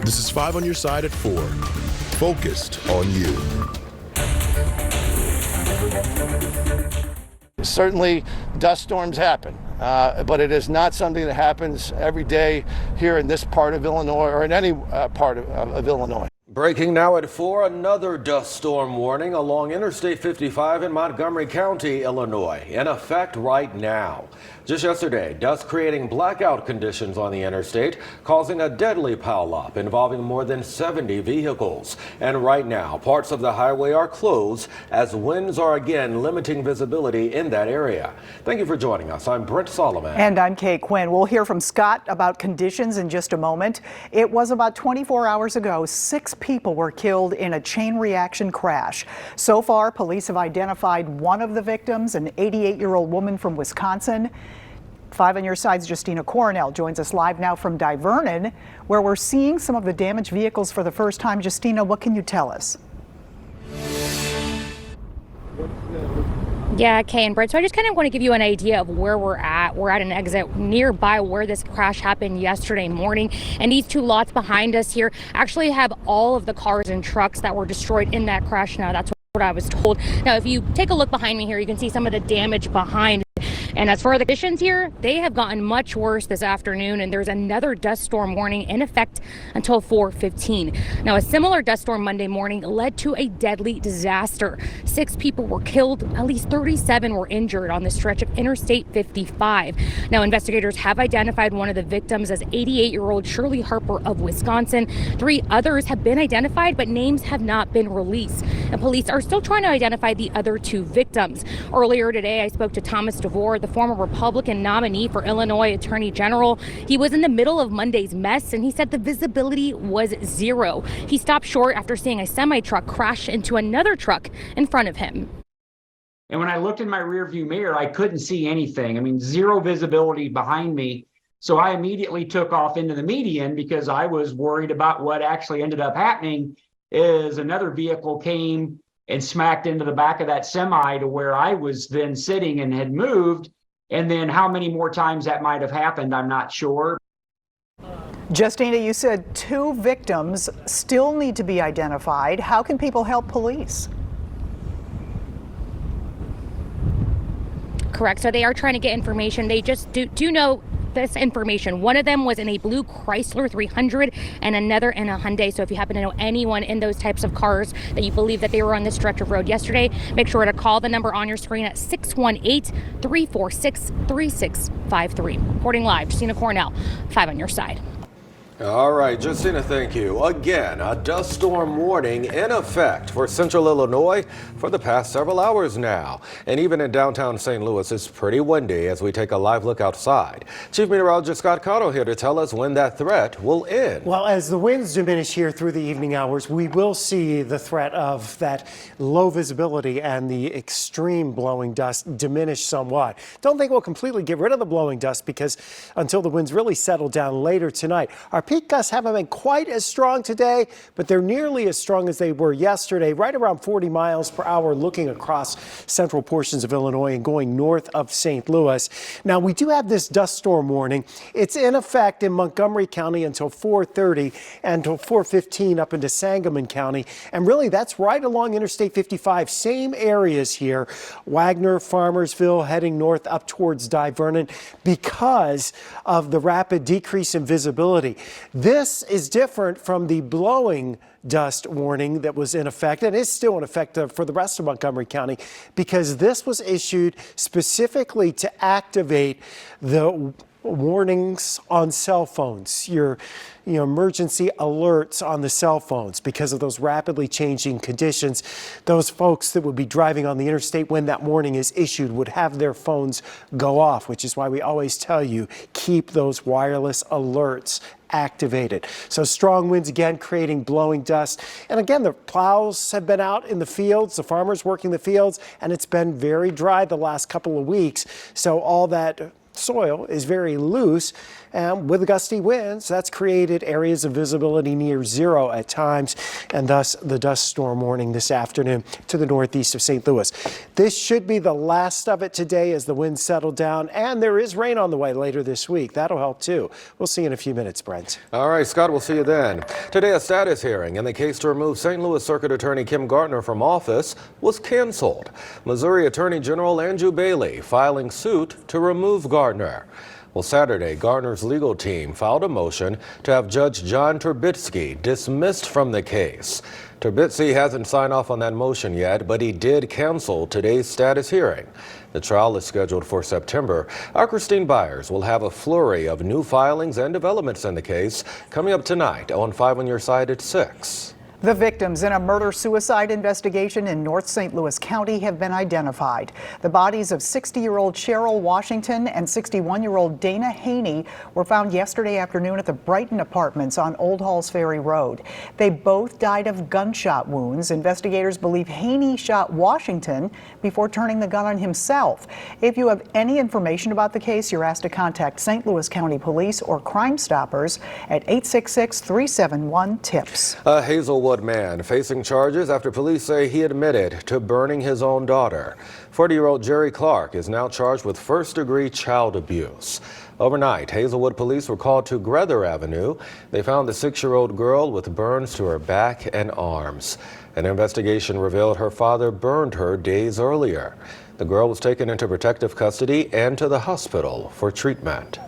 This is 5 on your side at 4. Focused on you. Certainly, dust storms happen, but it is not something that happens every day here in this part of Illinois or in any part of Illinois. Breaking now at 4, another dust storm warning along Interstate 55 in Montgomery County, Illinois, in effect right now. Just yesterday, dust creating blackout conditions on the interstate, causing a deadly pileup involving more than 70 vehicles. And right now, parts of the highway are closed as winds are again limiting visibility in that area. Thank you for joining us. I'm Brent Solomon. And I'm Kay Quinn. We'll hear from Scott about conditions in just a moment. It was about 24 hours ago. 6 people were killed in a chain reaction crash. So far, police have identified one of the victims, an 88-year-old woman from Wisconsin. 5 on your side's Justina Coronel joins us live now from Divernon, where we're seeing some of the damaged vehicles for the first time. Justina, what can you tell us? Yeah, Kay and Brett. So I just kind of want to give you an idea of where we're at. We're at an exit nearby where this crash happened yesterday morning. And these 2 lots behind us here actually have all of the cars and trucks that were destroyed in that crash. Now, that's what I was told. Now, if you take a look behind me here, you can see some of the damage behind. And as for the conditions here, they have gotten much worse this afternoon, and there's another dust storm warning in effect until 4:15. Now, a similar dust storm Monday morning led to a deadly disaster. 6 people were killed, at least 37 were injured on the stretch of Interstate 55. Now, investigators have identified one of the victims as 88-year-old Shirley Harper of Wisconsin. 3 others have been identified, but names have not been released. And police are still trying to identify the other 2 victims. Earlier today, I spoke to Thomas DeVore, the former Republican nominee for Illinois Attorney General. He was in the middle of Monday's mess, and he said the visibility was 0. He stopped short after seeing a semi-truck crash into another truck in front of him. And when I looked in my rearview mirror, I couldn't see anything. I mean, 0 visibility behind me. So I immediately took off into the median because I was worried about what actually ended up happening is another vehicle came and smacked into the back of that semi to where I was then sitting and had moved. And then how many more times that might have happened, I'm not sure. Justina, you said 2 victims still need to be identified. How can people help police? Correct. So they are trying to get information. They just do know this information. One of them was in a blue Chrysler 300 and another in a Hyundai. So if you happen to know anyone in those types of cars that you believe that they were on this stretch of road yesterday, make sure to call the number on your screen at 618-346-3653. Reporting live, Justina Coronel, 5 on your side. All right, Justina, thank you. Again, a dust storm warning in effect for central Illinois for the past several hours now. And even in downtown St. Louis, it's pretty windy as we take a live look outside. Chief Meteorologist Scott Cotto here to tell us when that threat will end. Well, as the winds diminish here through the evening hours, we will see the threat of that low visibility and the extreme blowing dust diminish somewhat. Don't think we'll completely get rid of the blowing dust because until the winds really settle down later tonight. Our peak gusts haven't been quite as strong today, but they're nearly as strong as they were yesterday, right around 40 miles per hour looking across central portions of Illinois and going north of St. Louis. Now, we do have this dust storm warning. It's in effect in Montgomery County until 4:30 and until 4:15 up into Sangamon County. And really, that's right along Interstate 55. Same areas here. Wagner, Farmersville, heading north up towards Divernon because of the rapid decrease in visibility. This is different from the blowing dust warning that was in effect and is still in effect for the rest of Montgomery County because this was issued specifically to activate the warnings on cell phones, your emergency alerts on the cell phones because of those rapidly changing conditions. Those folks that would be driving on the interstate when that warning is issued would have their phones go off, which is why we always tell you keep those wireless alerts activated. So strong winds again creating blowing dust. And again, the plows have been out in the fields, the farmers working the fields, and it's been very dry the last couple of weeks. So all that soil is very loose, and with the gusty winds, that's created areas of visibility near zero at times, and thus the dust storm warning this afternoon to the northeast of St. Louis. This should be the last of it today as the winds settle down, and there is rain on the way later this week. That'll help too. We'll see you in a few minutes, Brent. All right, Scott, we'll see you then. Today, a status hearing in the case to remove St. Louis Circuit Attorney Kim Gardner from office was canceled. Missouri Attorney General Andrew Bailey filing suit to remove Gardner. Well, Saturday, Gardner's legal team filed a motion to have Judge John Turbitsky dismissed from the case. Turbitsky hasn't signed off on that motion yet, but he did cancel today's status hearing. The trial is scheduled for September. Our Christine Byers will have a flurry of new filings and developments in the case coming up tonight on 5 on Your Side at 6. The victims in a murder-suicide investigation in North St. Louis County have been identified. The bodies of 60-year-old Cheryl Washington and 61-year-old Dana Haney were found yesterday afternoon at the Brighton Apartments on Old Halls Ferry Road. They both died of gunshot wounds. Investigators believe Haney shot Washington before turning the gun on himself. If you have any information about the case, you're asked to contact St. Louis County Police or Crime Stoppers at 866-371-TIPS. Hazelwood man facing charges after police say he admitted to burning his own daughter. 40-year-old Jerry Clark is now charged with first-degree child abuse. Overnight, Hazelwood police were called to Grether Avenue. They found the 6-year-old girl with burns to her back and arms. An investigation revealed her father burned her days earlier. The girl was taken into protective custody and to the hospital for treatment.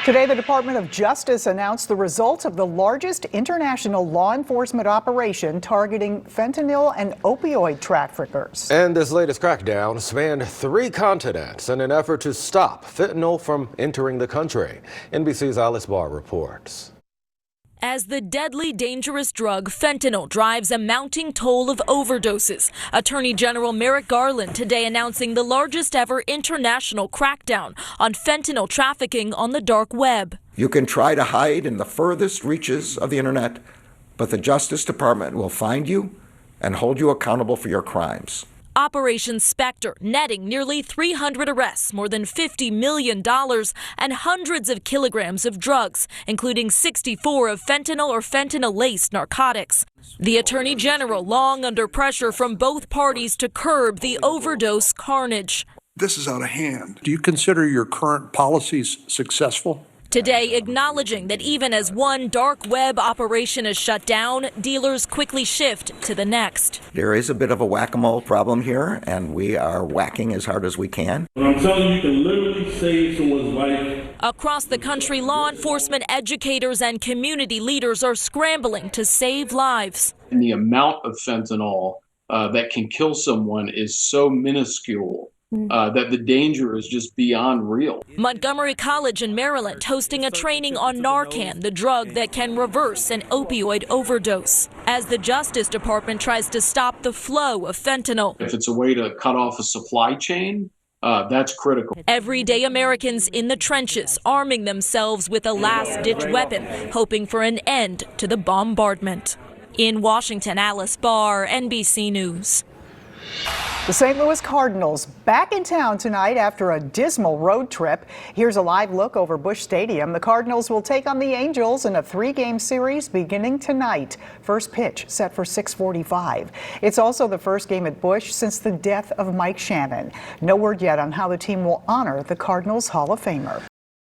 Today, the Department of Justice announced the results of the largest international law enforcement operation targeting fentanyl and opioid traffickers. And this latest crackdown spanned 3 continents in an effort to stop fentanyl from entering the country. NBC's Alice Barr reports. As the deadly, dangerous drug fentanyl drives a mounting toll of overdoses, Attorney General Merrick Garland today announcing the largest ever international crackdown on fentanyl trafficking on the dark web. You can try to hide in the furthest reaches of the internet, but the Justice Department will find you and hold you accountable for your crimes. Operation Spectre netting nearly 300 arrests, more than $50 million, and hundreds of kilograms of drugs, including 64 of fentanyl or fentanyl-laced narcotics. The Attorney General long under pressure from both parties to curb the overdose carnage. This is out of hand. Do you consider your current policies successful? Today, acknowledging that even as one dark web operation is shut down, dealers quickly shift to the next. There is a bit of a whack-a-mole problem here, and we are whacking as hard as we can. But I'm telling you, you can literally save someone's life. Across the country, law enforcement, educators, and community leaders are scrambling to save lives. And the amount of fentanyl that can kill someone is so minuscule that the danger is just beyond real. Montgomery College in Maryland hosting a training on Narcan, the drug that can reverse an opioid overdose, as the Justice Department tries to stop the flow of fentanyl. If it's a way to cut off a supply chain, that's critical. Everyday Americans in the trenches arming themselves with a last-ditch weapon, hoping for an end to the bombardment. In Washington, Alice Barr, NBC News. The St. Louis Cardinals back in town tonight after a dismal road trip. Here's a live look over Busch Stadium. The Cardinals will take on the Angels in a 3-game series beginning tonight. First pitch set for 6:45. It's also the first game at Busch since the death of Mike Shannon. No word yet on how the team will honor the Cardinals Hall of Famer.